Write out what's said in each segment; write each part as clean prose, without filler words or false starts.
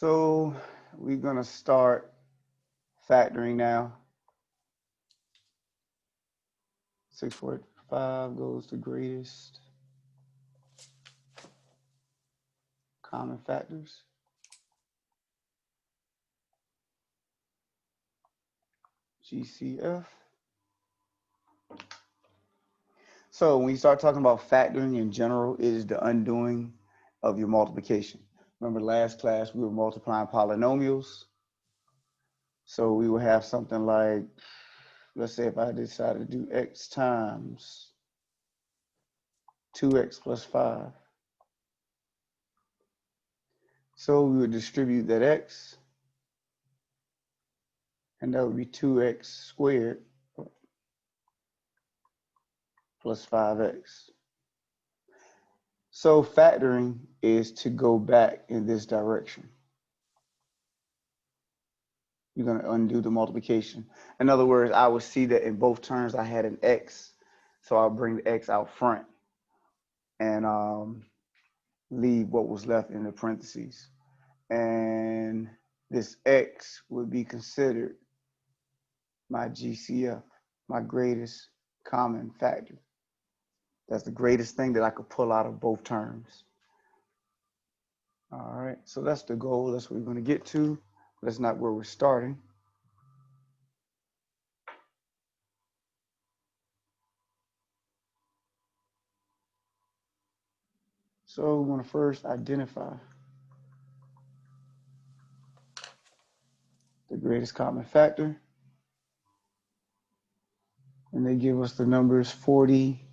So we're going to start factoring now. 645 goes to greatest common factors. GCF. So when you start talking about factoring in general, it is the undoing of your multiplication. Remember last class we were multiplying polynomials. So we would have something like, let's say if I decided to do x times 2x plus 5. So we would distribute that x, and that would be 2x squared plus 5x. So factoring is to go back in this direction. You're going to undo the multiplication. In other words, I would see that in both terms I had an x, so I'll bring the x out front and leave what was left in the parentheses. And this x would be considered my GCF, my greatest common factor. That's the greatest thing that I could pull out of both terms. All right, so that's the goal. That's what we're going to get to. But that's not where we're starting. So we want to first identify the greatest common factor. And they give us the numbers 40,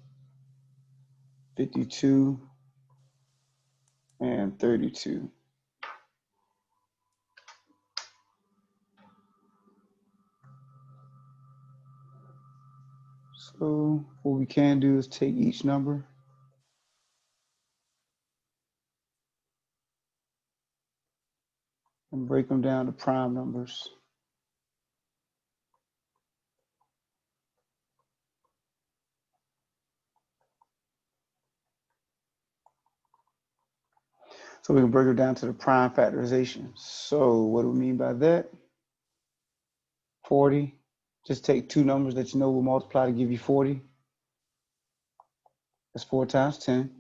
52, and 32. So what we can do is take each number and break them down to prime numbers. So we can break it down to the prime factorization. So what do we mean by that? 40. Just take two numbers that you know will multiply to give you 40. That's 4 times 10.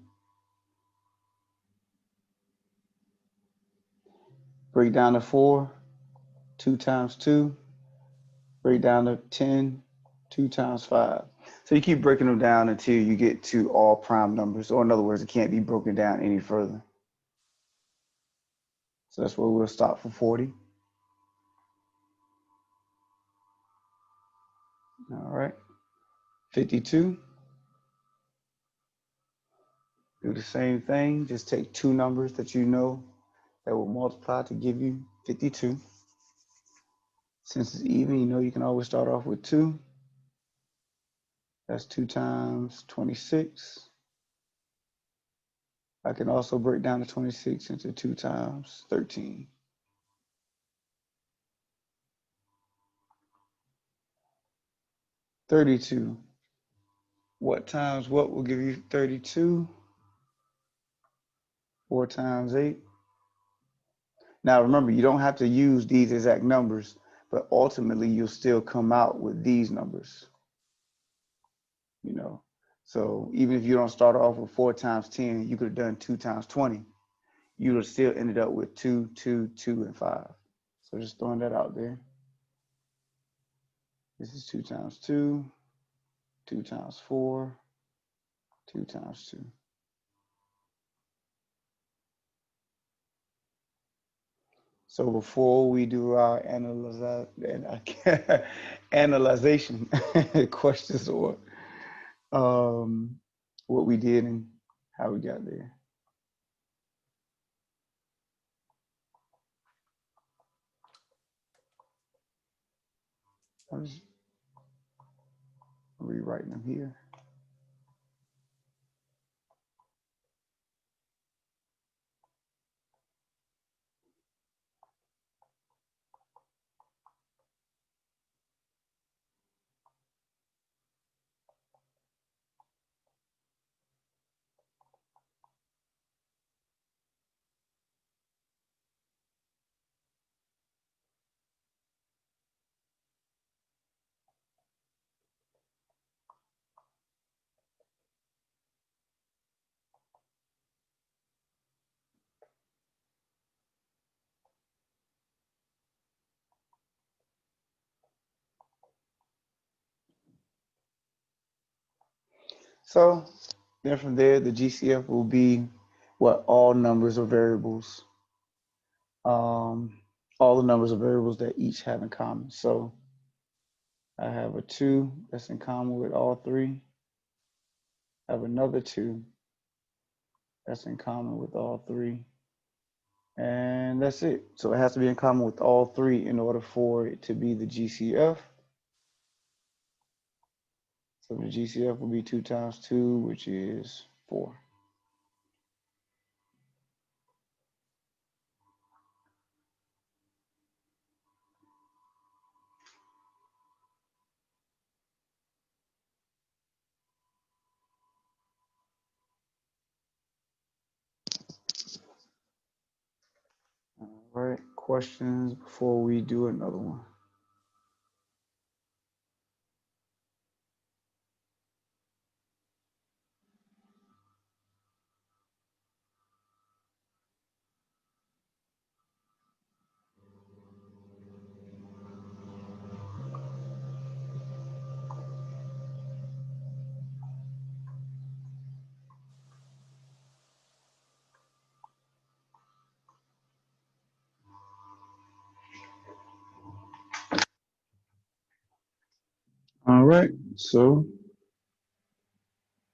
Break down to 4, 2 times 2. Break down to 10, 2 times 5. So you keep breaking them down until you get to all prime numbers, or in other words, it can't be broken down any further. So that's where we'll stop for 40. All right. 52. Do the same thing. Just take two numbers that you know that will multiply to give you 52. Since it's even, you know you can always start off with 2. That's 2 times 26. I can also break down the 26 into 2 times 13. $32. What times what will give you 32? 4 times 8. Now remember, you don't have to use these exact numbers, but ultimately you'll still come out with these numbers. You know, so even if you don't start off with 4 times 10, you could have done 2 times 20. You would have still ended up with 2, 2, 2, and 5. So just throwing that out there. This is 2 times 2, 2 times 4, 2 times 2. So before we do our analyzation questions or what we did and how we got there. I'm just rewriting them here. So then from there, the GCF will be what all numbers or variables, um, all the numbers or variables that each have in common. So I have a 2 that's in common with all three. I have another 2 that's in common with all three. And that's it. So it has to be in common with all three in order for it to be the GCF. So the GCF will be 2 times 2, which is 4. All right, questions before we do another one? All right, so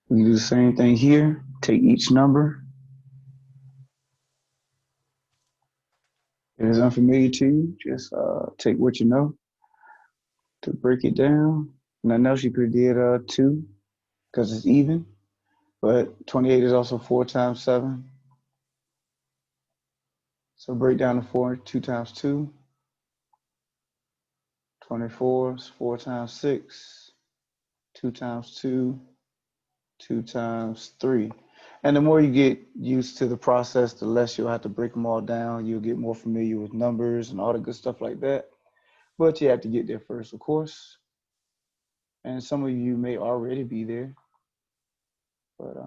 we do the same thing here. Take each number. If it's unfamiliar to you, just take what you know to break it down. Nothing else you could have did 2 because it's even, but 28 is also 4 times 7. So break down the 4, 2 times 2. 24 is 4 times 6. 2 times 2, 2 times 3. And the more you get used to the process, the less you'll have to break them all down. You'll get more familiar with numbers and all the good stuff like that. But you have to get there first, of course. And some of you may already be there. But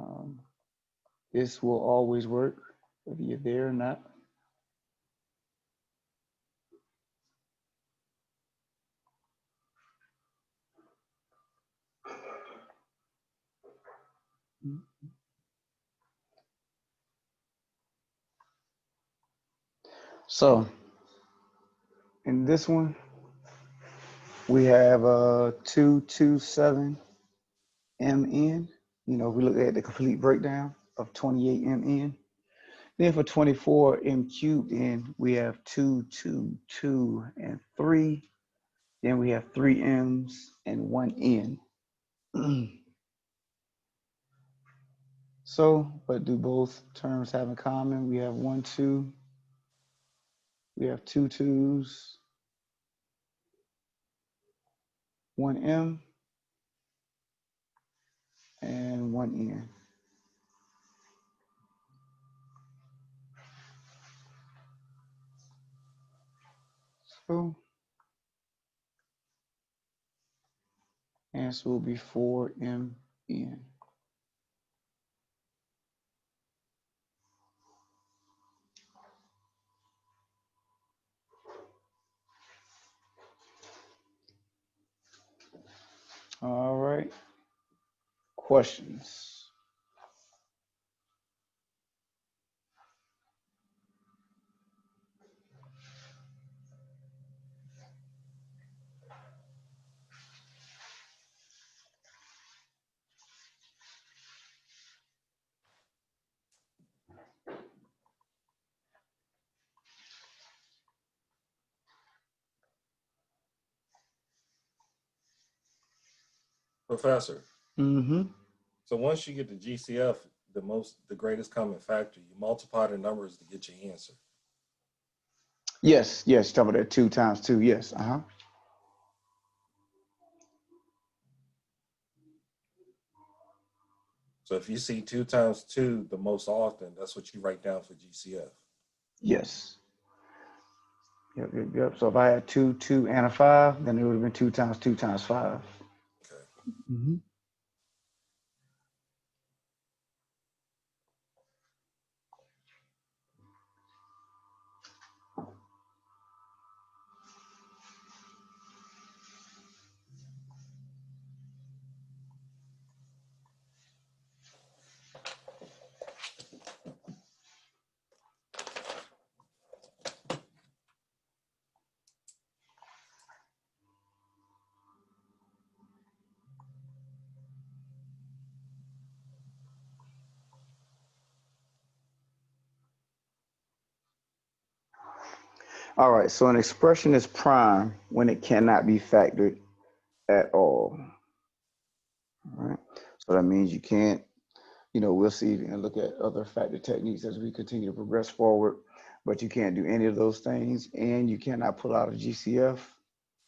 this will always work, whether you're there or not. So in this one, we have 227 MN. You know, we look at the complete breakdown of 28 MN. Then for 24 M cubed N, we have 2, 2, 2, and 3. Then we have 3 M's and 1 N. So, what do both terms have in common? We have 1, 2. We have 2 2's, 1 M, and 1 N. So, answer will be 4 M N. All right. Questions? Professor. Mm-hmm. So once you get the GCF, the greatest common factor, you multiply the numbers to get your answer. Yes, yes. Talk about that 2 times 2. Yes. Uh-huh. So if you see 2 times 2 the most often, that's what you write down for GCF. Yes. Yep, yep, yep. So if I had 2, 2, and a 5, then it would have been 2 times 2 times 5. Okay. Mm-hmm. All right, so an expression is prime when it cannot be factored at all. All right, so that means you can't, we'll see and look at other factor techniques as we continue to progress forward, but you can't do any of those things and you cannot pull out a GCF,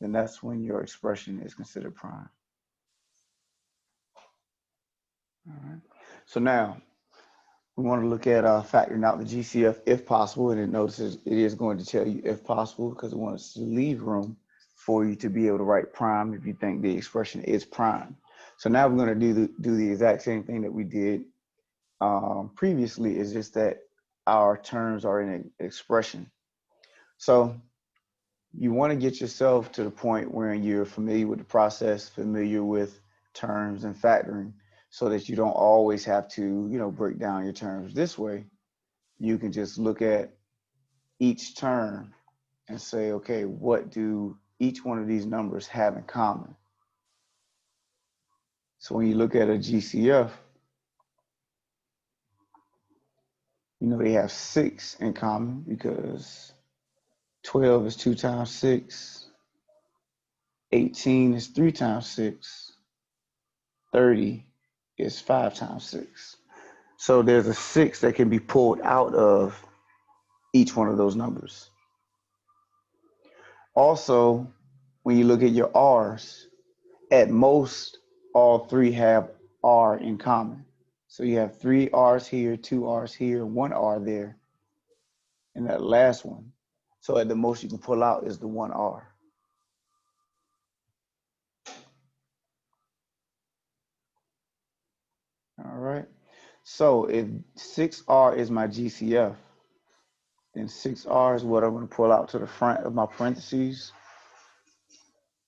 then that's when your expression is considered prime. All right, so now we want to look at factoring out the GCF if possible, and it notices it is going to tell you if possible because it wants to leave room for you to be able to write prime if you think the expression is prime. So now we're going to do the exact same thing that we did previously, is just that our terms are in an expression. So you want to get yourself to the point where you're familiar with the process, familiar with terms and factoring, so that you don't always have to, break down your terms this way. You can just look at each term and say, okay, what do each one of these numbers have in common? So when you look at a GCF, they have 6 in common because 12 is 2 times 6, 18 is 3 times 6, 30 is 5 times 6. So there's a 6 that can be pulled out of each one of those numbers. Also, when you look at your R's, at most, all 3 have R in common. So you have 3 R's here, 2 R's here, 1 R there, and that last one. So at the most you can pull out is the 1 R. All right. So if 6R is my GCF, then 6R is what I'm going to pull out to the front of my parentheses.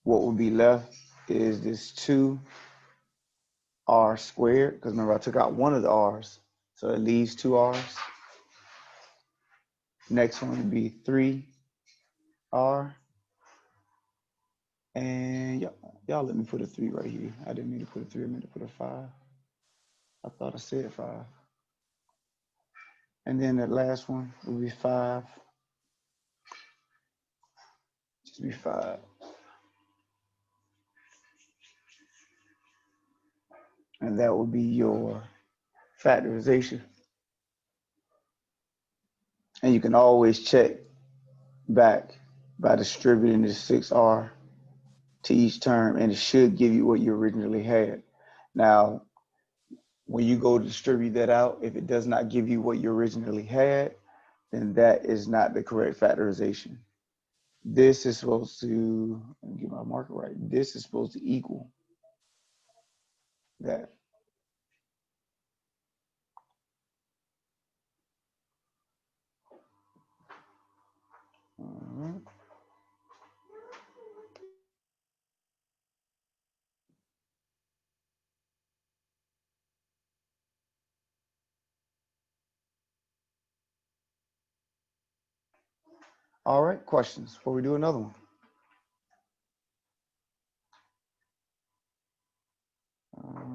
What will be left is this 2R squared, because remember I took out one of the R's, so it leaves 2 R's. Next one would be 3R. And y'all let me put a 3 right here. I didn't mean to put a 3, I meant to put a 5. I thought I said 5. And then that last one will be 5. Just be 5. And that will be your factorization. And you can always check back by distributing the 6R to each term, and it should give you what you originally had. Now, when you go to distribute that out, if it does not give you what you originally had, then that is not the correct factorization. This is supposed to, let me get my marker right, this is supposed to equal that. All right. All right, questions before we do another one. All right.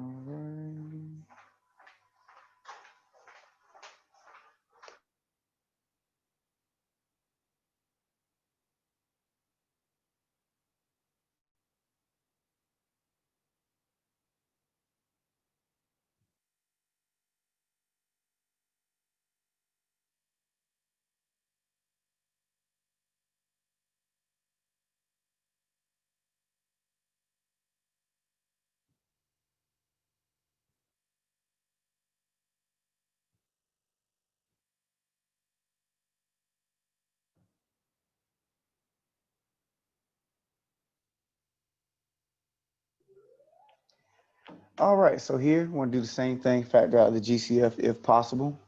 All right, so here we want to do the same thing, factor out the GCF if possible.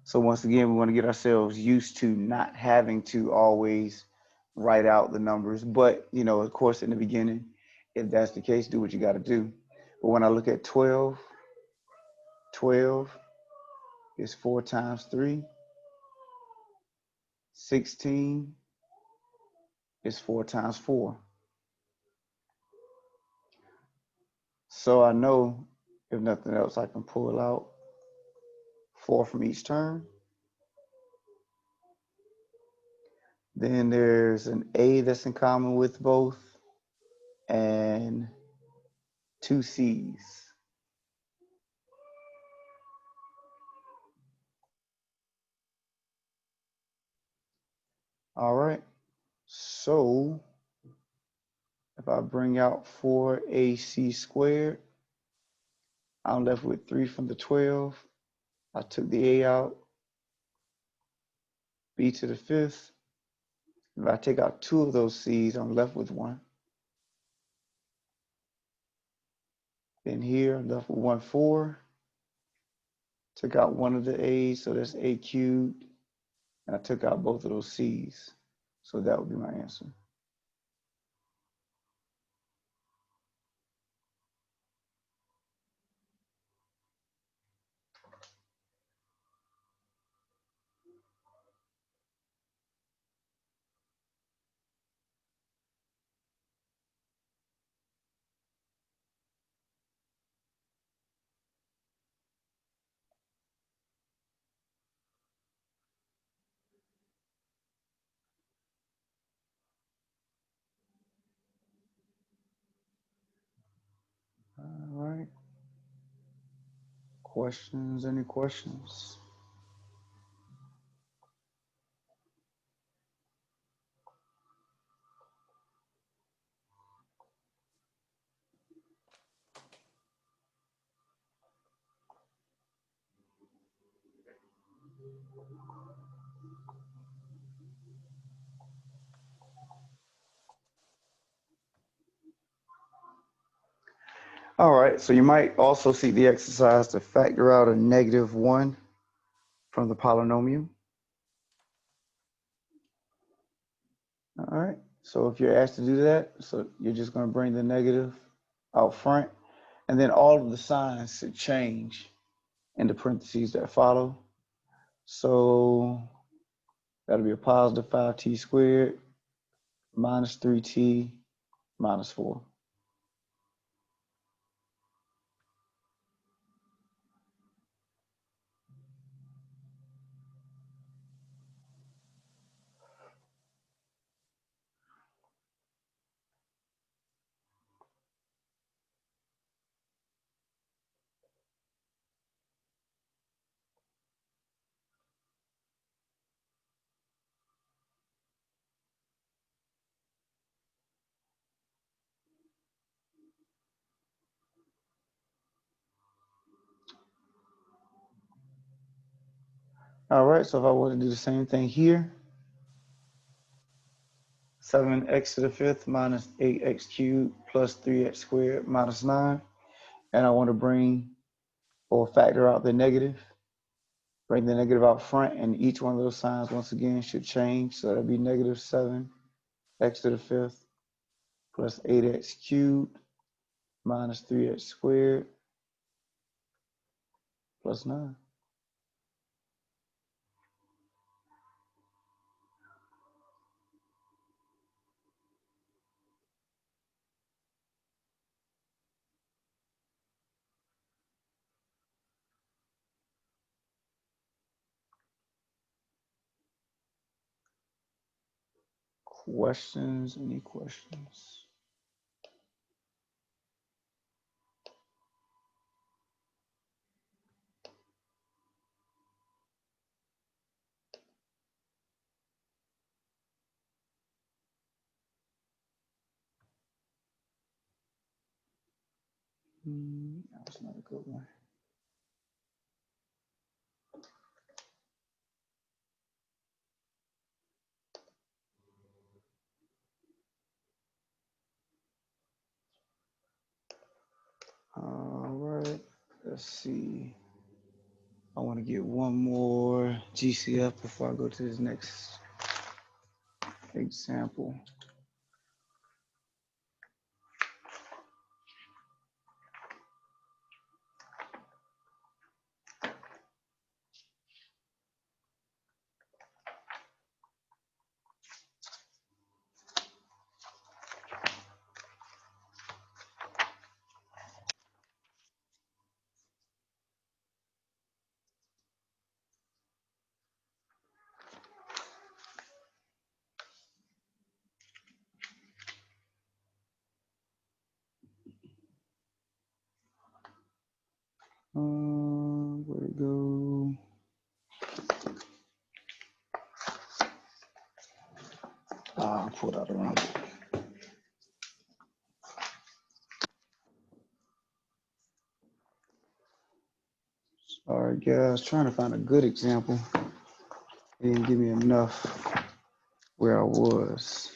So once again, we want to get ourselves used to not having to always write out the numbers. But, of course, in the beginning, if that's the case, do what you got to do. But when I look at 12, 12 is 4 times 3. 16 is 4 times 4. So I know, if nothing else, I can pull out 4 from each term. Then there's an A that's in common with both, and two C's. All right, so if I bring out 4AC squared, I'm left with 3 from the 12. I took the A out, B to the 5th. If I take out 2 of those C's, I'm left with 1. Then here, I'm left with 1, 4. Took out 1 of the A's, so that's A cubed. And I took out both of those C's. So that would be my answer. All right. Questions? Any questions? All right, so you might also see the exercise to factor out a -1 from the polynomial. All right, so if you're asked to do that, so you're just going to bring the negative out front, and then all of the signs should change in the parentheses that follow. So that'll be a positive 5t squared minus 3t minus 4. All right, so if I were to do the same thing here, 7x to the 5th minus 8x cubed plus 3x squared minus 9. And I want to bring or factor out the negative. Bring the negative out front, and each one of those signs, once again, should change. So that'll be -7x to the 5th plus 8x cubed minus 3x squared plus 9. Questions? Any questions? That's not a good one. All right, let's see. I want to get one more GCF before I go to this next example. Where'd it go? I pulled out the wrong book. Sorry, guys. Trying to find a good example. It didn't give me enough where I was.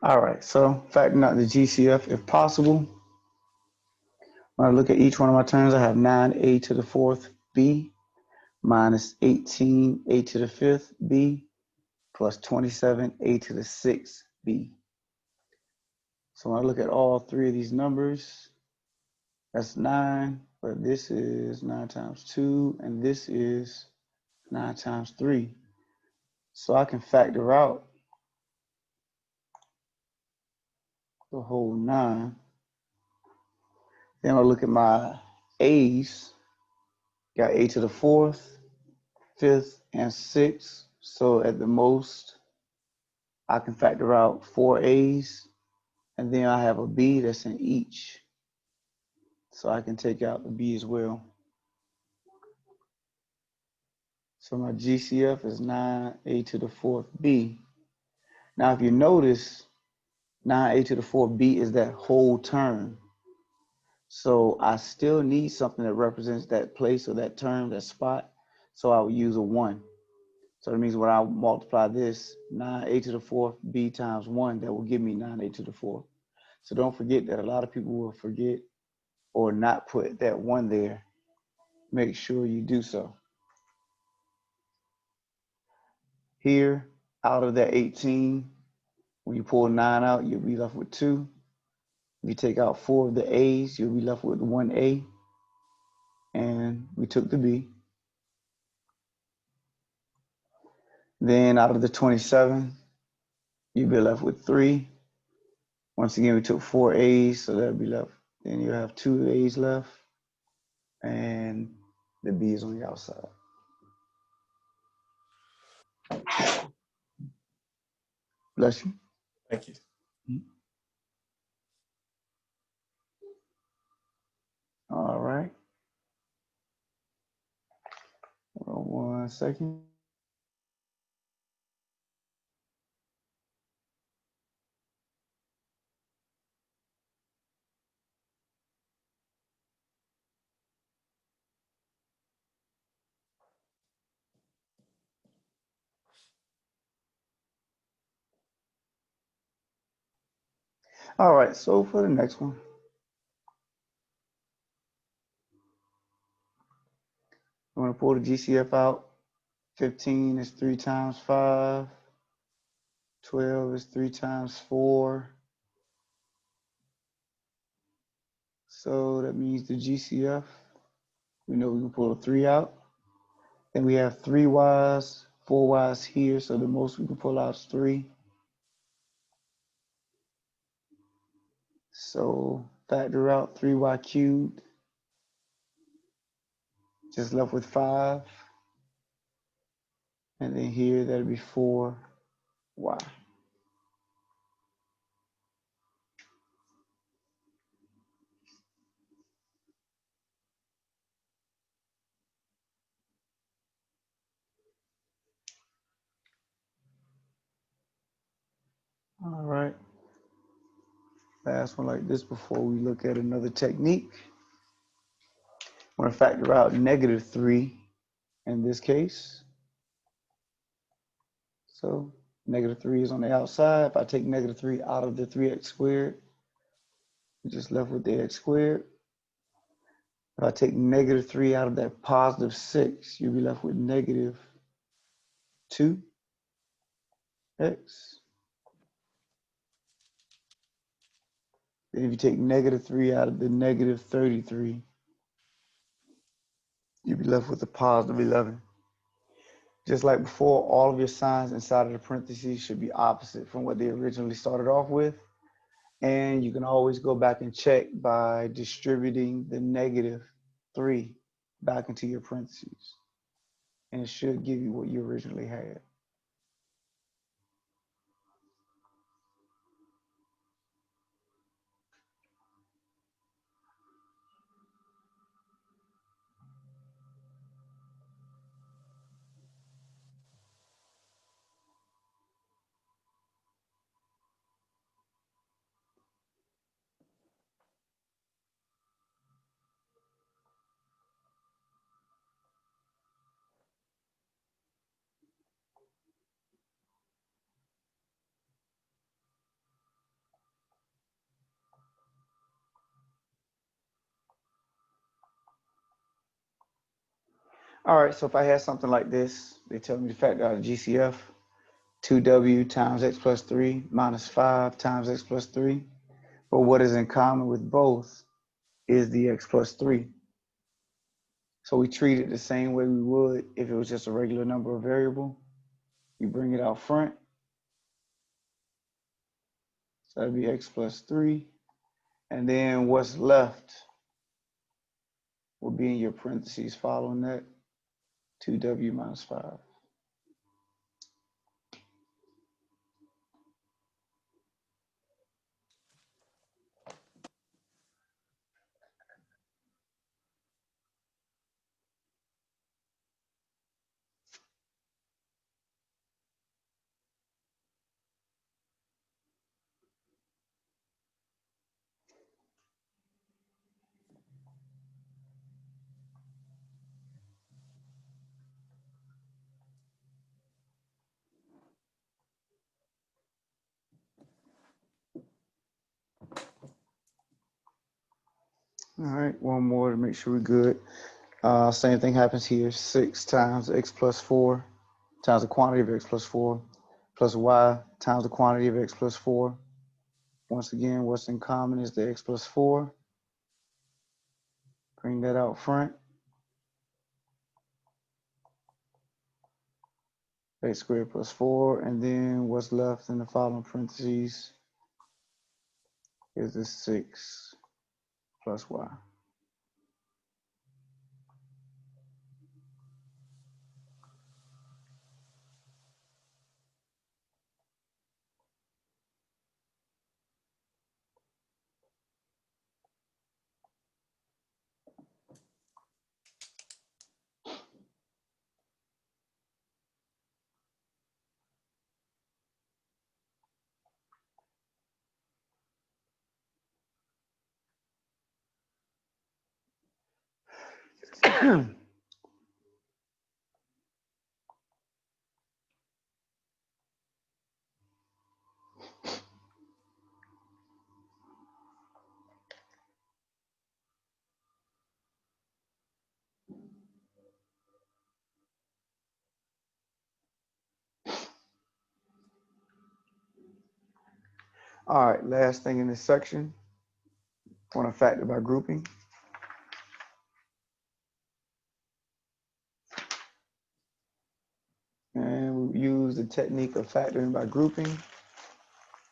All right, so factoring out the GCF if possible. When I look at each one of my terms, I have 9a to the fourth b minus 18a to the fifth b plus 27a to the sixth b. So when I look at all three of these numbers, that's 9, but this is 9 times 2, and this is 9 times 3. So I can factor out the whole 9. Then I look at my a's, got a to the fourth, fifth, and sixth. So at the most, I can factor out 4 a's, and then I have a b that's in each. So I can take out the b as well. So my GCF is 9a to the fourth b. Now, if you notice, 9a to the fourth b is that whole term. So I still need something that represents that place or that term, that spot. So I would use a 1. So that means when I multiply this, 9a to the fourth b times 1, that will give me 9a to the fourth. So don't forget that a lot of people will forget or not put that 1 there. Make sure you do so. Here, out of that 18, when you pull 9 out, you'll be left with 2. If you take out 4 of the a's, you'll be left with 1a. And we took the b. Then out of the 27, you'll be left with 3. Once again, we took 4 a's, so that'll be left. Then you have 2 a's left, and the b is on the outside. Bless you. Thank you. All right. Hold on 1 second. All right, so for the next one, I'm going to pull the GCF out. 15 is 3 times 5. 12 is 3 times 4. So that means the GCF, we know we can pull a 3 out. Then we have 3 y's, 4 y's here, so the most we can pull out is 3. So factor out 3y cubed. Just left with 5. And then here, that'll be 4y. All right. Last one like this before we look at another technique. I'm going to factor out -3 in this case. So -3 is on the outside. If I take -3 out of the 3x squared, you're just left with the x squared. If I take -3 out of that +6, you'll be left with -2x. Then if you take -3 out of the -33, you'll be left with a +11. Just like before, all of your signs inside of the parentheses should be opposite from what they originally started off with. And you can always go back and check by distributing the -3 back into your parentheses. And it should give you what you originally had. All right, so if I had something like this, they tell me to factor out a GCF, 2w times x plus 3 minus 5 times x plus 3. But what is in common with both is the x plus 3. So we treat it the same way we would if it was just a regular number or variable. You bring it out front. So that'd be x plus 3. And then what's left will be in your parentheses following that, 2w minus 5. All right, one more to make sure we're good. Same thing happens here. 6 times x plus 4 times the quantity of x plus 4 plus y times the quantity of x plus 4. Once again, what's in common is the x plus 4. Bring that out front. X squared plus 4. And then what's left in the following parentheses is the 6 plus y. All right, last thing in this section, I want to factor by grouping. And we use the technique of factoring by grouping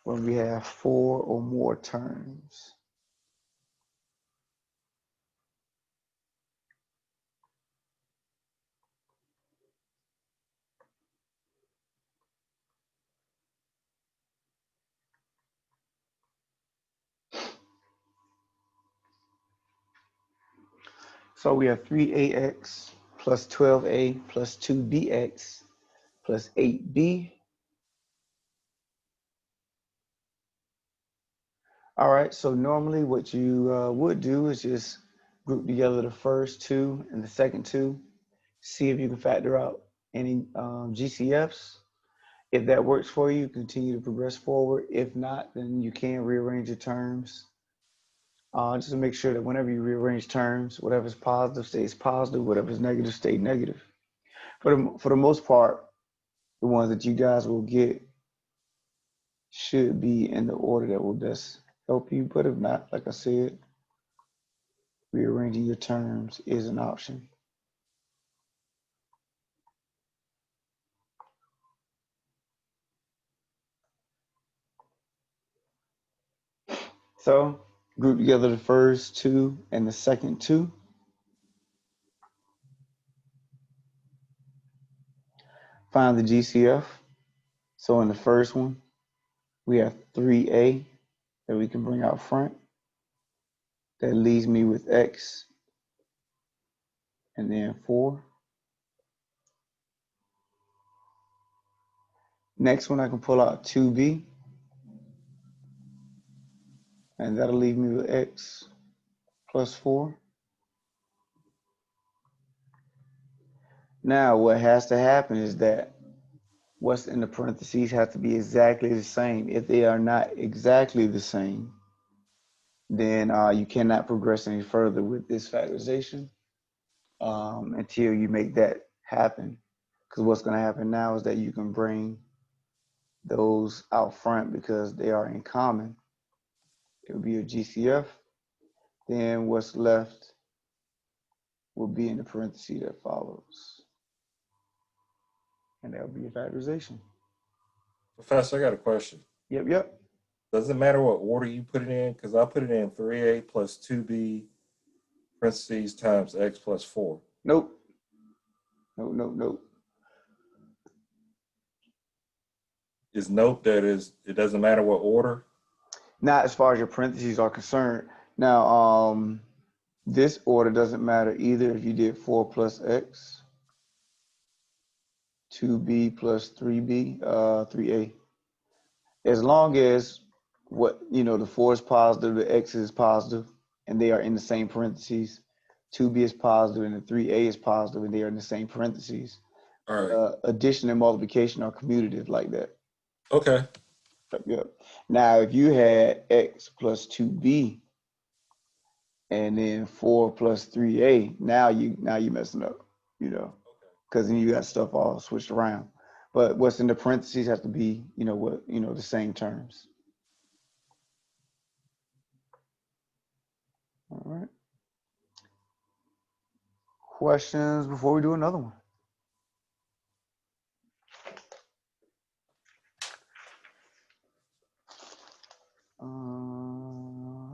when we have 4 or more terms. So we have 3ax plus 12a plus 2bx plus 8b. All right, so normally what you would do is just group together the first two and the second two, see if you can factor out any GCFs. If that works for you, continue to progress forward. If not, then you can rearrange your terms. Just to make sure that whenever you rearrange terms, whatever's positive stays positive, whatever's negative stays negative. For the most part, the ones that you guys will get should be in the order that will best help you. But if not, like I said, rearranging your terms is an option. So group together the first two and the second two. Find the GCF. So in the first one, we have 3a that we can bring out front. That leaves me with x and then 4. Next one, I can pull out 2b, and that'll leave me with x plus 4. Now, what has to happen is that what's in the parentheses has to be exactly the same. If they are not exactly the same, then you cannot progress any further with this factorization until you make that happen. Because what's going to happen now is that you can bring those out front because they are in common. It will be a GCF. Then what's left will be in the parenthesis that follows. And that will be a factorization. Professor, I got a question. Yep. Does it matter what order you put it in? Because I put it in 3a plus 2b parentheses times x plus 4. Nope. Is note that it doesn't matter what order? Not as far as your parentheses are concerned. Now, this order doesn't matter either if you did 4 plus x, 2b plus 3b, 3a. As long as the 4 is positive, the x is positive, and they are in the same parentheses. 2b is positive and the 3a is positive, and they are in the same parentheses. All right. Addition and multiplication are commutative like that. Okay. Yep. Now, if you had x plus 2b and then 4 plus 3a, now you messing up, because then you got stuff all switched around. But what's in the parentheses has to be, the same terms. All right. Questions before we do another one?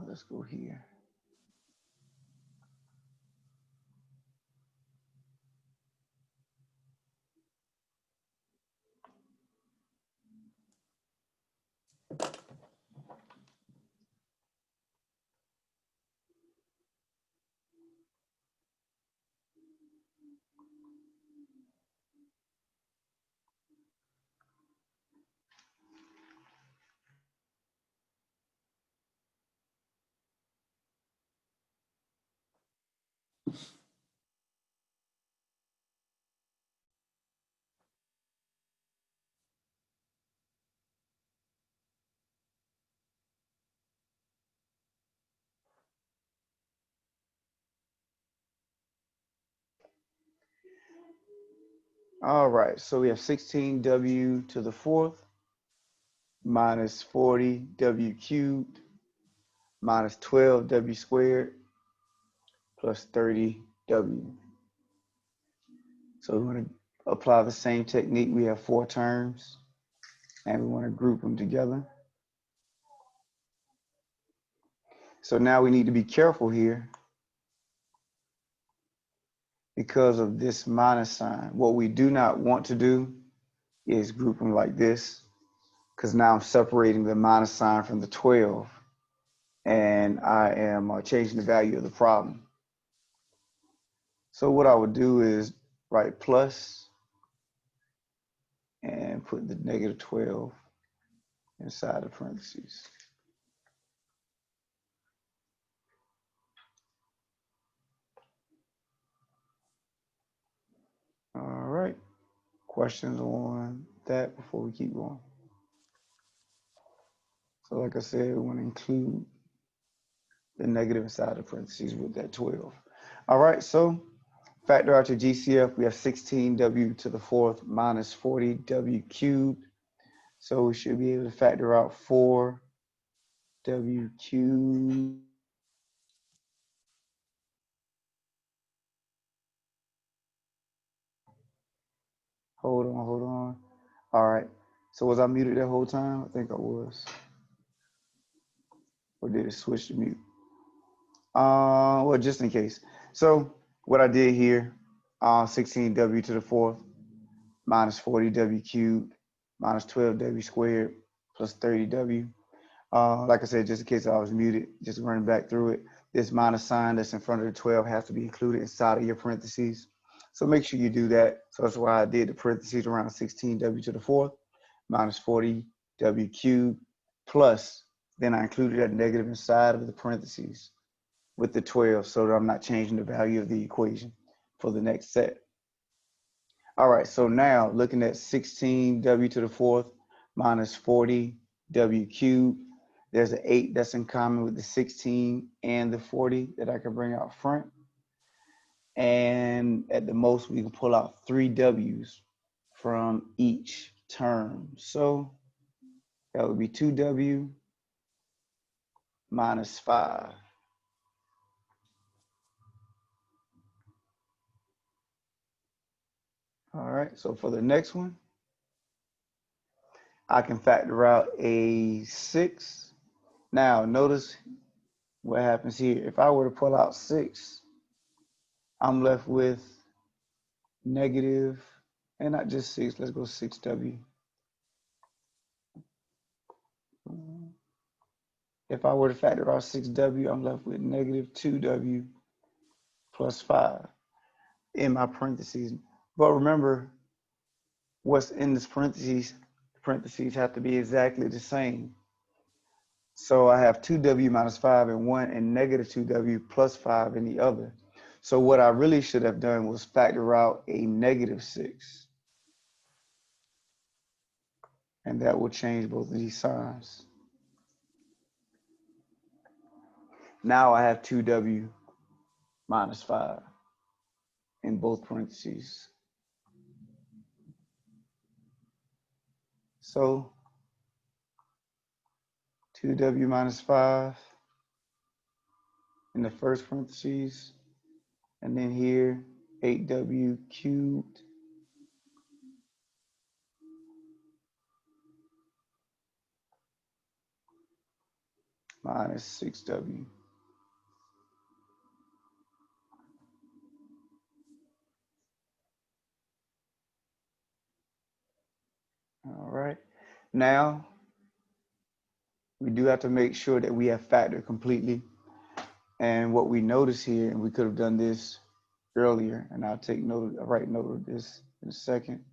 Let's go here. All right, so we have 16w to the fourth minus 40w cubed minus 12w squared plus 30w. So we want to apply the same technique. We have 4 terms, and we want to group them together. So now we need to be careful here because of this minus sign. What we do not want to do is group them like this, because now I'm separating the minus sign from the 12, and I am changing the value of the problem. So what I would do is write plus and put the negative 12 inside the parentheses. All right. Questions on that before we keep going? So like I said, we want to include the negative inside the parentheses with that 12. All right, so factor out your GCF. We have 16w to the fourth minus 40w cubed. So we should be able to factor out 4w cubed. Hold on. All right. So was I muted that whole time? I think I was. Or did it switch to mute? Well, just in case. So what I did here, 16w to the fourth minus 40w cubed minus 12w squared plus 30w. Like I said, just in case I was muted, just running back through it. This minus sign that's in front of the 12 has to be included inside of your parentheses. So make sure you do that. So that's why I did the parentheses around 16w to the fourth minus 40w cubed plus, then I included that negative inside of the parentheses with the 12 so that I'm not changing the value of the equation for the next set. All right, so now looking at 16w to the fourth minus 40w cubed, there's an 8 that's in common with the 16 and the 40 that I can bring out front. And at the most, we can pull out 3 w's from each term. So that would be 2w minus 5. All right, so for the next one, I can factor out a 6. Now, notice what happens here. If I were to pull out 6, I'm left with negative, and not just 6, let's go 6w. If I were to factor out 6w, I'm left with negative 2w plus 5 in my parentheses. But remember, what's in this parentheses have to be exactly the same. So I have 2w minus 5 in one and negative 2w plus 5 in the other. So what I really should have done was factor out a negative 6. And that will change both of these signs. Now I have 2w minus 5 in both parentheses. So 2w minus 5 in the first parentheses, and then here 8w cubed minus 6w. All right. Now, we do have to make sure that we have factored completely. And what we notice here, and we could have done this earlier, and I'll write note of this in a second.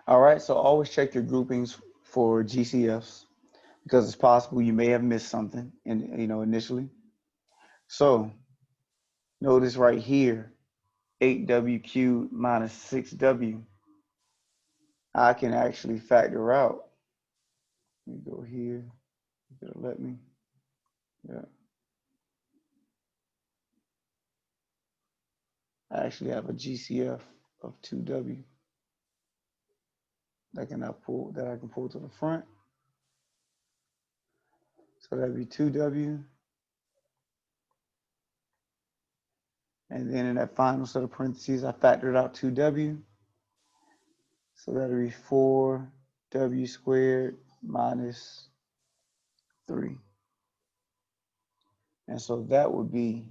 All right, so always check your groupings for GCFs because it's possible you may have missed something initially. So notice right here, 8w cubed minus 6w. I can actually factor out. Let me go here. It'll let me. Yeah. I actually have a GCF of 2w that I can pull to the front. So that'd be 2w. And then in that final set of parentheses, I factored out 2w. So that'll be 4w squared minus 3. And so that would be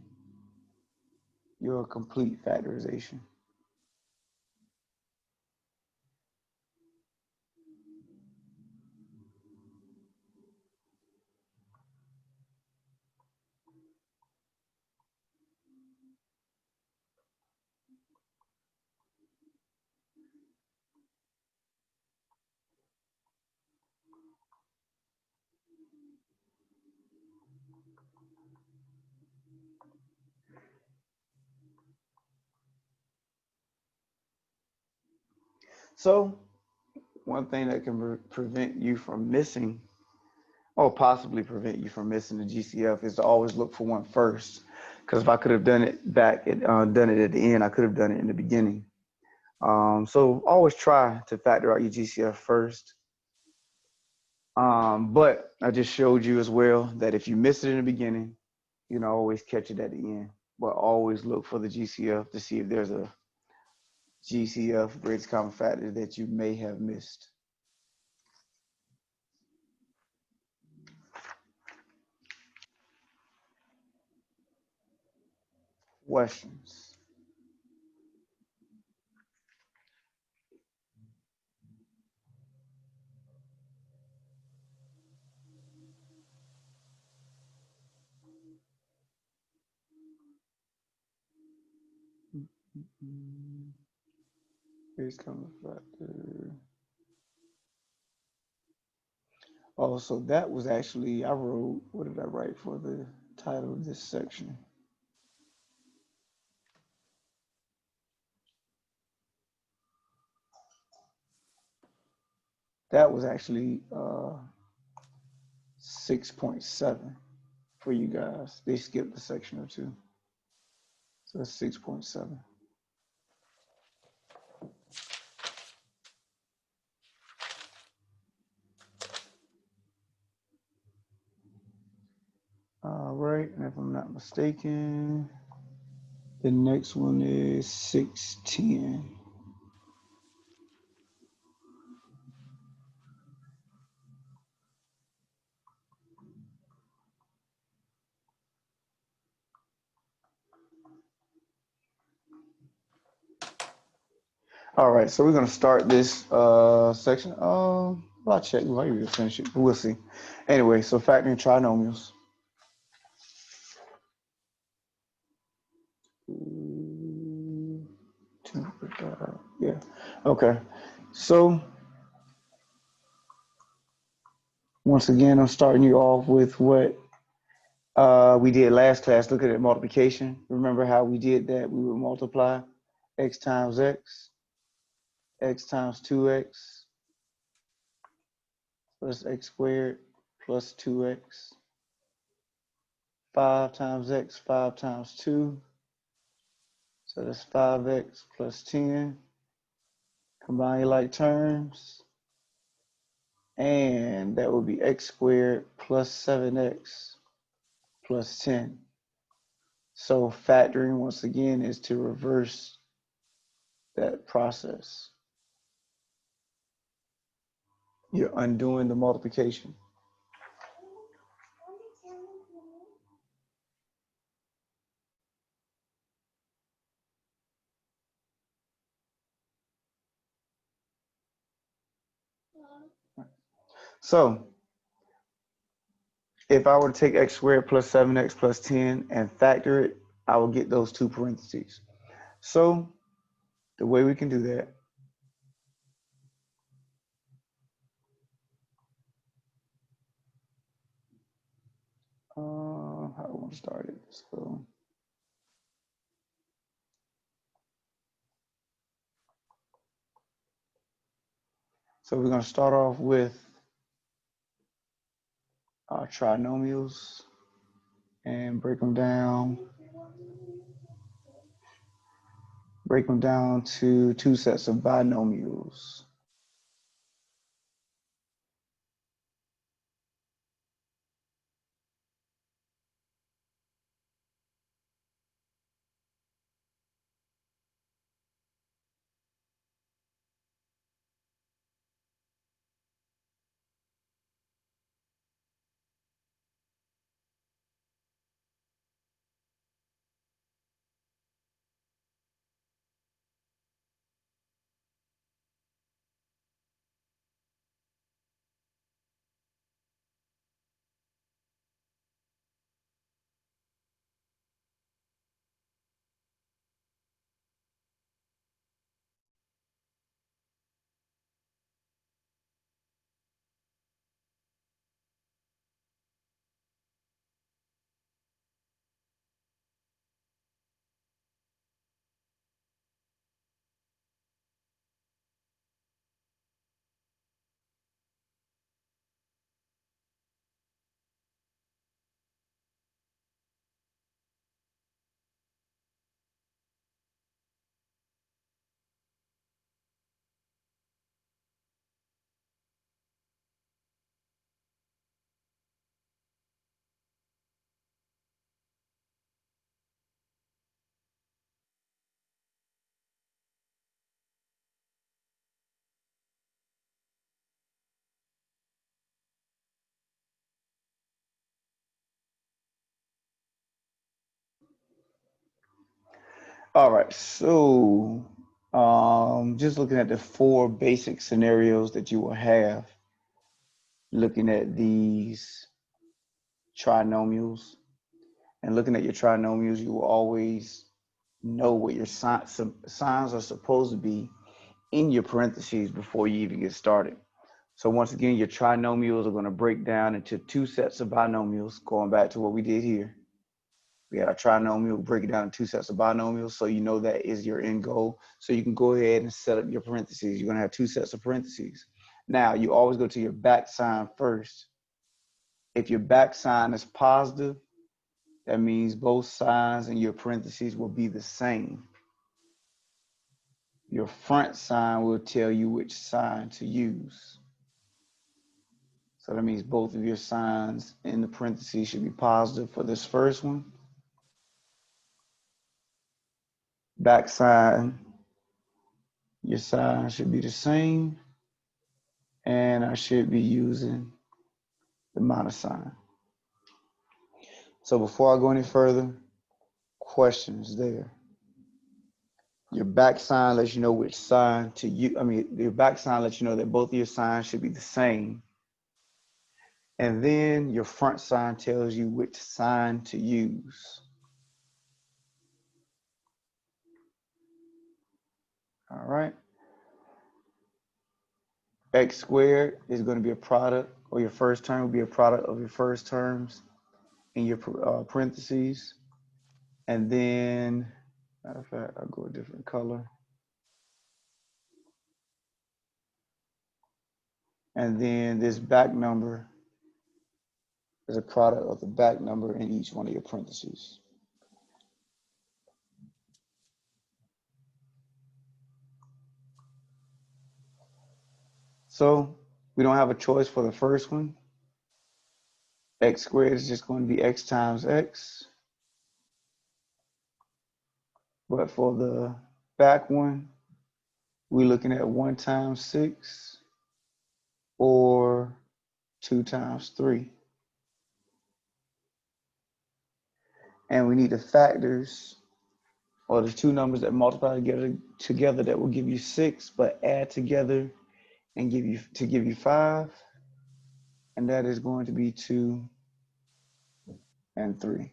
your complete factorization. So one thing that can prevent you from missing, or possibly prevent you from missing the GCF, is to always look for one first. Because if I could have done it back, done it at the end, I could have done it in the beginning. So always try to factor out your GCF first. But I just showed you as well that if you miss it in the beginning, you know, always catch it at the end. But always look for the GCF to see if there's a GCF, greatest common factor, that you may have missed. Questions? Greatest common factor. Oh, so that was actually, I wrote, what did I write for the title of this section? That was actually 6.7 for you guys. They skipped a section or two. So that's 6.7. All right, and if I'm not mistaken, the next one is 610. All right, so we're gonna start this section. I'll check. We might be able to finish it, but we'll see. Anyway, so factoring trinomials. Yeah. Okay. So once again, I'm starting you off with what we did last class. Look at multiplication. Remember how we did that? We would multiply x times x times 2x plus x squared plus 2x. 5 times x, 5 times 2. So that's 5x plus 10. Combine your like terms. And that would be x squared plus 7x plus 10. So factoring, once again, is to reverse that process. You're undoing the multiplication. So if I were to take x squared plus 7x plus 10 and factor it, I will get those two parentheses. So the way we can do that, how do I want to start it? So we're going to start off with our trinomials and break them down to two sets of binomials. All right, so just looking at the four basic scenarios that you will have, looking at these trinomials, and looking at your trinomials, you will always know what your signs are supposed to be in your parentheses before you even get started. So once again, your trinomials are going to break down into two sets of binomials, going back to what we did here. We had a trinomial, break it down in two sets of binomials, so you know that is your end goal. So you can go ahead and set up your parentheses. You're going to have two sets of parentheses. Now, you always go to your back sign first. If your back sign is positive, that means both signs in your parentheses will be the same. Your front sign will tell you which sign to use. So that means both of your signs in the parentheses should be positive for this first one. Back sign, your sign should be the same. And I should be using the minus sign. So before I go any further, questions there. Your back sign lets you know which sign to use. Your back sign lets you know that both of your signs should be the same. And then your front sign tells you which sign to use. All right. X squared is going to be a product, or your first term will be a product of your first terms in your parentheses. And then, matter of fact, I'll go a different color. And then this back number is a product of the back number in each one of your parentheses. So we don't have a choice for the first one. X squared is just going to be x times x. But for the back one, we're looking at 1 times 6 or 2 times 3. And we need the factors, or the two numbers that multiply together that will give you 6, but add together and give you 5. And that is going to be 2 and 3.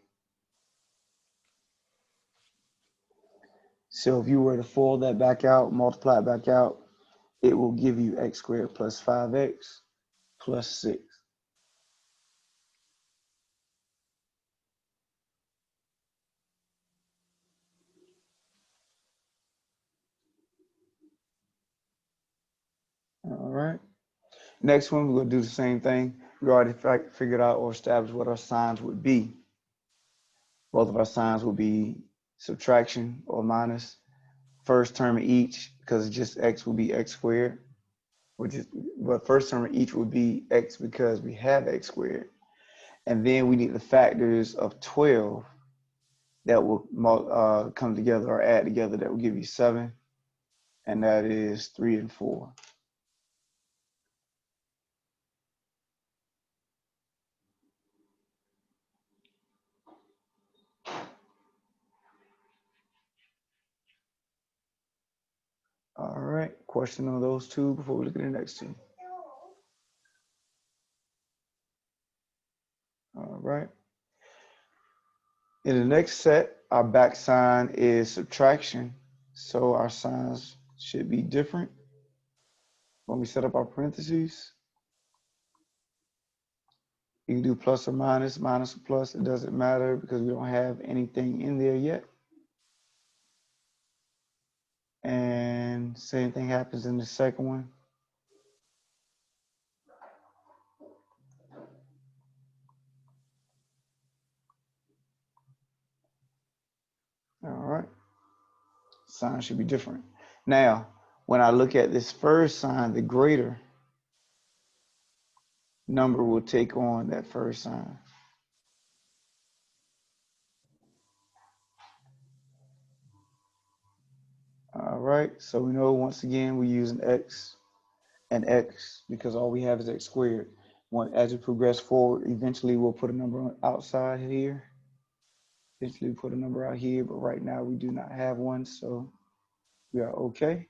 So if you were to fold that back out, multiply it back out, it will give you x squared plus 5x plus 6. All right. Next one, we're going to do the same thing. We already figured out or established what our signs would be. Both of our signs will be subtraction or minus. First term of each, because it's just x, will be x squared. But first term of each would be x because we have x squared. And then we need the factors of 12 that will come together or add together that will give you 7. And that is 3 and 4. All right, question on those two before we look at the next two. All right. In the next set, our back sign is subtraction. So our signs should be different when we set up our parentheses. You can do plus or minus, minus or plus. It doesn't matter because we don't have anything in there yet. And same thing happens in the second one. All right. Sign should be different. Now, when I look at this first sign, the greater number will take on that first sign. All right, so we know once again we're using x and x because all we have is x squared. As we progress forward, eventually we'll put a number outside here. eventually put a number out here, but right now we do not have one, so we are okay.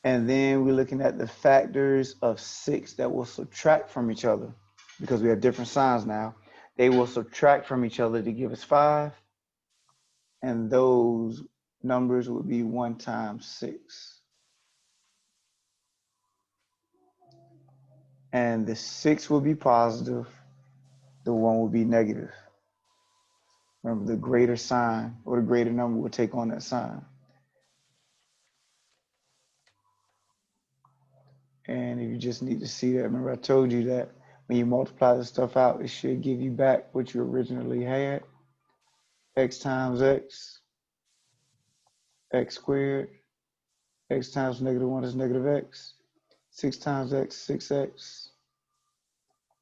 And then we're looking at the factors of 6 that will subtract from each other because we have different signs now. They will subtract from each other to give us 5. And those numbers would be 1 times 6. And the 6 will be positive. The 1 will be negative. Remember, the greater sign or the greater number will take on that sign. And if you just need to see that, remember I told you that when you multiply this stuff out, it should give you back what you originally had. X times x, x squared. X times negative 1 is negative x. 6 times x, 6x.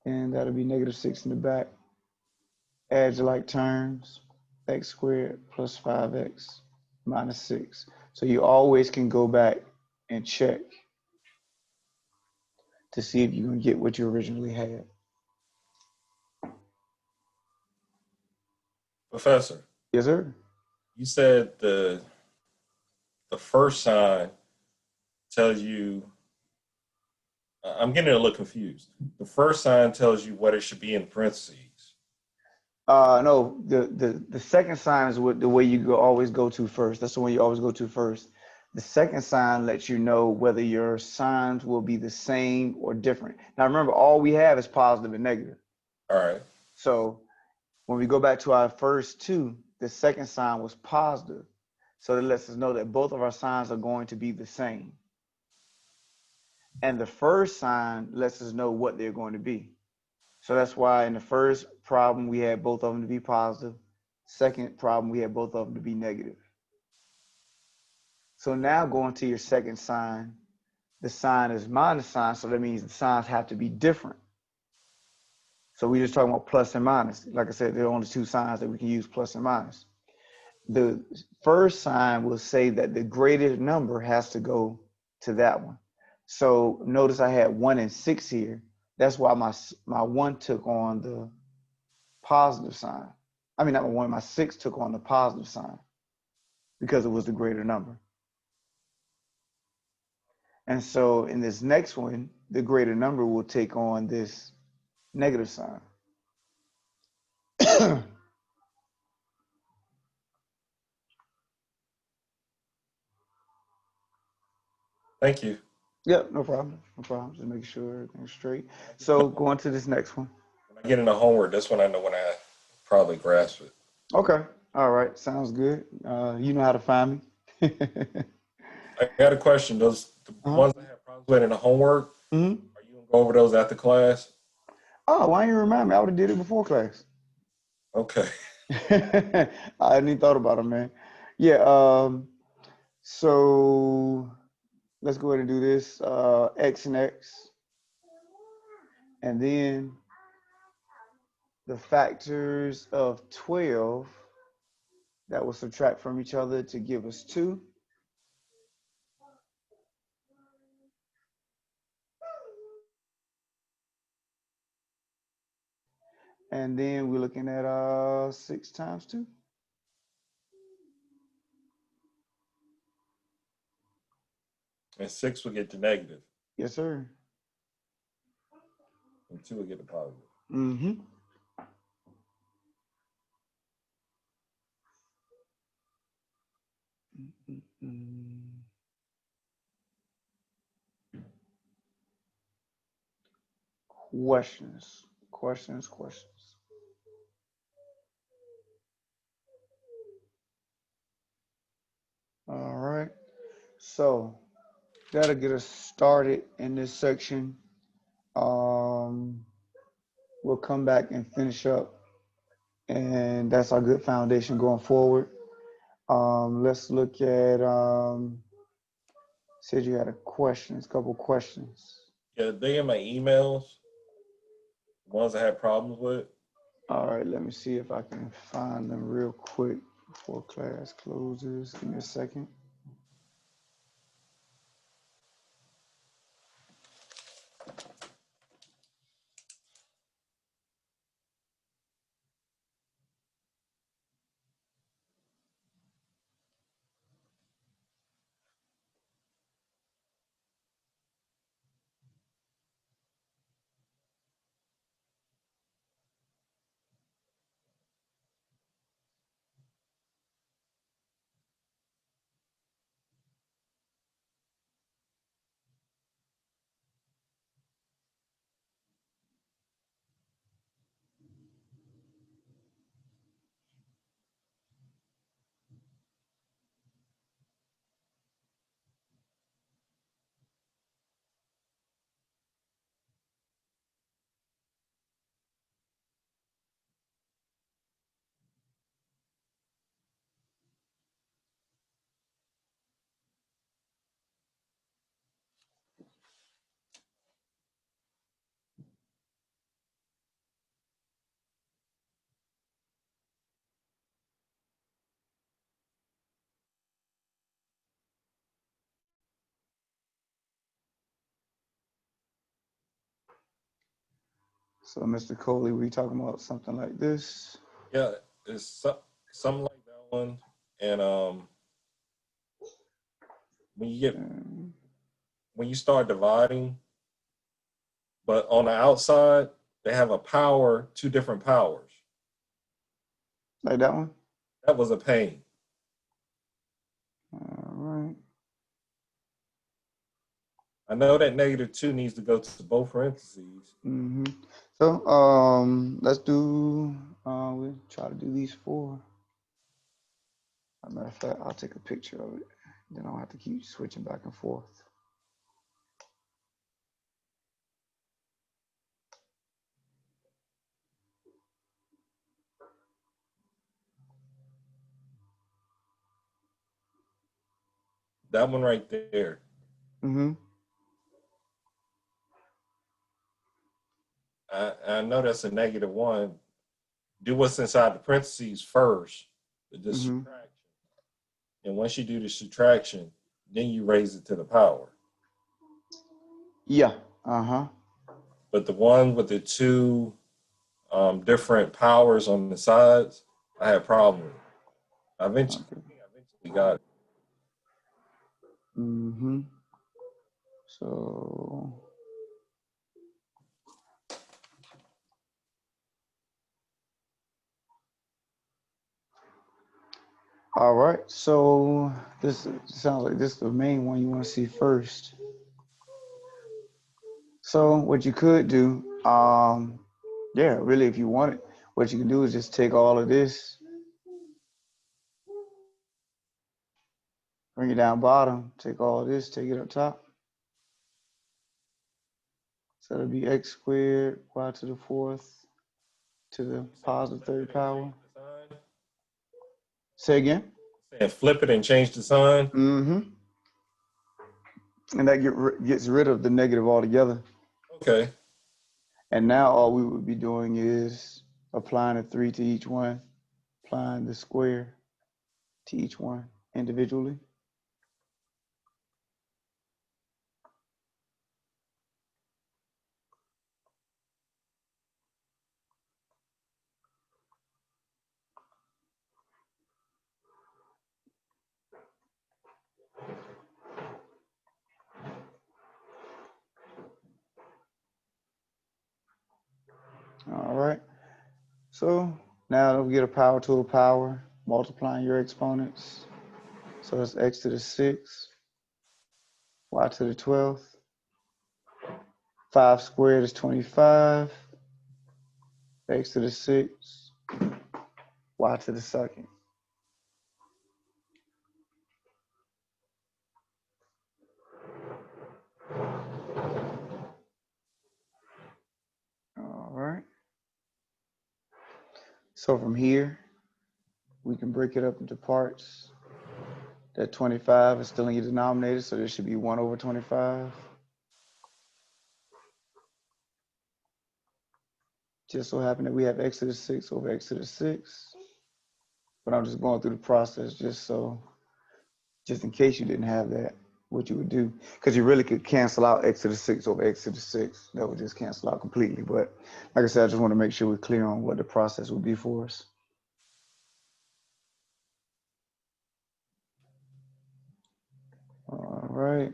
And that'll be negative 6 in the back. Add your like terms, x squared plus 5x minus 6. So you always can go back and check to see if you can get what you originally had. Professor, Yes, sir. you said the first sign tells you, I'm getting a little confused. The first sign tells you what it should be in parentheses. No, the second sign is what the way you always go to first. That's the one you always go to first. The second sign lets you know whether your signs will be the same or different. Now remember, all we have is positive and negative. All right. So when we go back to our first two, the second sign was positive. So that lets us know that both of our signs are going to be the same. And the first sign lets us know what they're going to be. So that's why in the first problem, we had both of them to be positive. Second problem, we had both of them to be negative. So now going to your second sign, the sign is minus sign, so that means the signs have to be different. So we're just talking about plus and minus. Like I said, there are only two signs that we can use, plus and minus. The first sign will say that the greatest number has to go to that one. So notice I had 1 and 6 here. That's why my 1 took on the positive sign. I mean, not my 1, my 6 took on the positive sign because it was the greater number. And so in this next one, the greater number will take on this negative sign. Thank you. Yep, no problem. No problem. Just making sure everything's straight. So going to this next one. When I get into homework, that's when I know when I probably grasp it. Okay. All right. Sounds good. You know how to find me. I got a question. Those the ones I have problems with in the homework, Mm-hmm. are you gonna go over those after class? Oh, why didn't you remind me? I would have did it before class. Okay. I hadn't even thought about it, man. Yeah. So let's go ahead and do this. X and X. And then the factors of 12 that will subtract from each other to give us 2. And then we're looking at 6 times 2. And 6 will get the negative, Yes, sir. and 2 will get the positive. Mm-hmm. Questions. All right. So that'll get us started in this section. We'll come back and finish up, and that's our good foundation going forward. Let's look at said you had a couple questions. Yeah, they in my emails, the ones I had problems with. All right, let me see if I can find them real quick before class closes. Give me a second. So, Mr. Coley, we talking about something like this? Yeah, it's something like that one. And when you get Um, when you start dividing, but on the outside they have a power, two different powers. like that one? That was a pain. All right. I know that -2 needs to go to both parentheses. Mm-hmm. So, let's do, we'll try to do these four. As a matter of fact, I'll take a picture of it. Then I don't have to keep switching back and forth. That one right there. Mm-hmm. I know that's a -1. Do what's inside the parentheses first, the Mm-hmm. subtraction. And once you do the subtraction, then you raise it to the power. Yeah. Uh-huh. But the one with the two different powers on the sides, I had a problem with. Okay. I eventually got it. Mm-hmm. So, all right. So this sounds like this is the main one you want to see first. So what you could do, yeah, really, if you want it, what you can do is just take all of this, bring it down bottom, take all of this, take it up top. So it'll be x squared, y to the fourth, to the positive third power. Say again? And flip it and change the sign. Mm-hmm. And that gets rid of the negative altogether. Okay. And now all we would be doing is applying a 3 to each one, applying the square to each one individually. All right. So now we get a power to a power, multiplying your exponents. So it's x to the 6th, y to the 12th. 5 squared is 25, x to the 6th, y to the 2nd. All right. So from here, we can break it up into parts. That 25 is still in your denominator, so there should be 1 over 25. Just so happen that we have x to the 6th over x to the 6th. But I'm just going through the process just in case you didn't have that, what you would do. Because you really could cancel out x to the 6th over x to the 6th. That would just cancel out completely. But like I said, I just want to make sure we're clear on what the process would be for us. All right.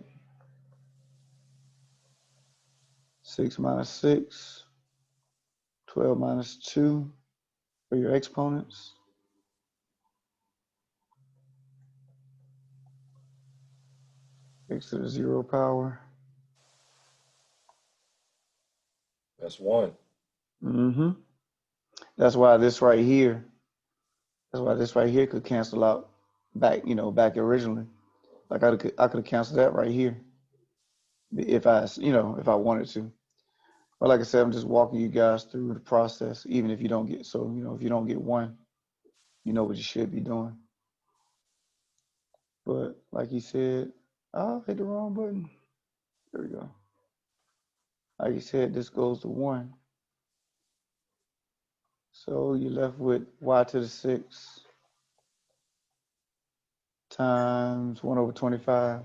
6 minus 6, 12 minus 2 for your exponents. X to the 0 power. That's 1. Mm-hmm. That's why this right here could cancel out back originally. Like I could have canceled that right here if I wanted to. But like I said, I'm just walking you guys through the process. Even if you don't get if you don't get one, you know what you should be doing. But like you said, I hit the wrong button. There we go. Like you said, this goes to 1. So you're left with y to the 6 times 1 over 25.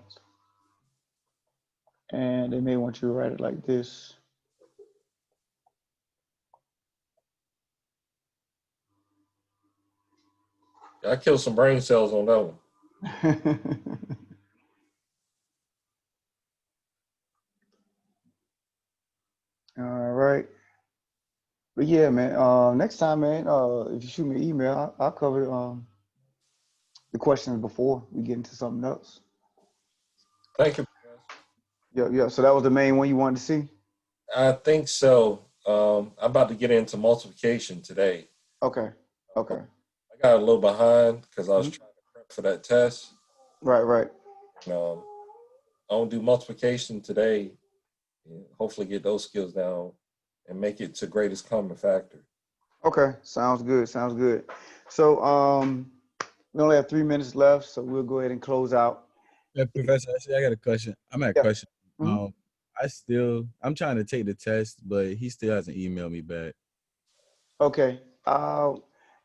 And they may want you to write it like this. I killed some brain cells on that one. All right. But yeah, man. Next time, man. If you shoot me an email, I'll cover the questions before we get into something else. Thank you, Professor. Yeah, yeah. So that was the main one you wanted to see. I think so. I'm about to get into multiplication today. Okay. Okay. I got a little behind because I was Mhm. trying to prep for that test. Right. Right. Um, I want to do multiplication today and hopefully get those skills down and make it to greatest common factor. Okay. Sounds good. Sounds good. So we only have 3 minutes left, so we'll go ahead and close out. Yeah, Professor, actually, I got a question. I'm at a Yeah. question. Mhm. I'm trying to take the test, but he still hasn't emailed me back. Okay.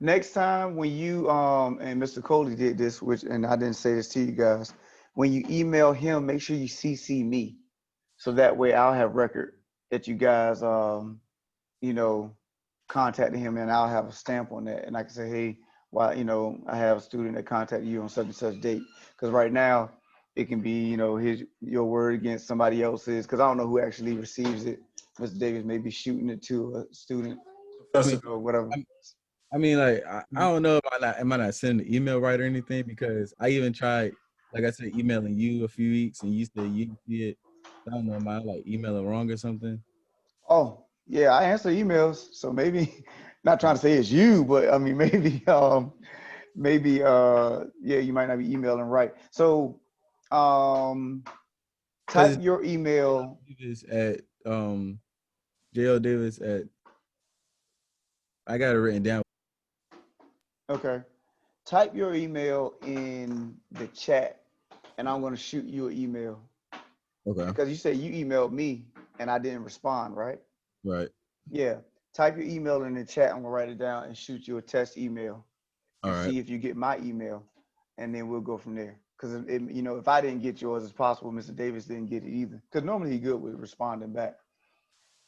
Next time when you and Mr. Coley did this, which and I didn't say this to you guys, when you email him, make sure you CC me, so that way I'll have record that you guys you know contacted him, and I'll have a stamp on that, and I can say, hey, well, I have a student that contacted you on such and such date, because right now it can be your word against somebody else's, because I don't know who actually receives it. Mr. Davis may be shooting it to a student, I mean, Professor, or whatever. like I don't know if am I not sending the email right or anything, because I even tried, like I said, emailing you a few weeks and you said you didn't see it. I don't know, am I like emailing wrong or something? Oh, yeah, I answer emails, so maybe not trying to say it's you, but I mean maybe yeah, you might not be emailing right. So Because type your email. Davis at JL Davis at I got it written down. Okay. Type your email in the chat, and I'm going to shoot you an email, Okay. because you said you emailed me and I didn't respond, right? Right. Yeah. Type your email in the chat. I'm going to write it down and shoot you a test email All and right. see if you get my email, and then we'll go from there. Because if I didn't get yours, it's possible Mr. Davis didn't get it either. Because normally he's good with responding back.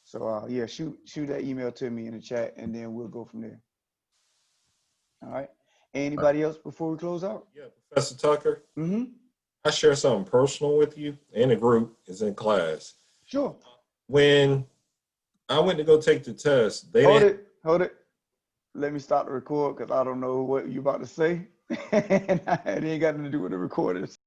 So yeah, shoot that email to me in the chat, and then we'll go from there. All right. All right. Anybody else before we close out? yeah, Professor Tucker, Mm-hmm. I share something personal with you in a group, is in class. Sure. When I went to go take the test, they Hold didn't. it. Hold it. Let me stop the record, because I don't know what you're about to say. And it ain't got nothing to do with the recorders.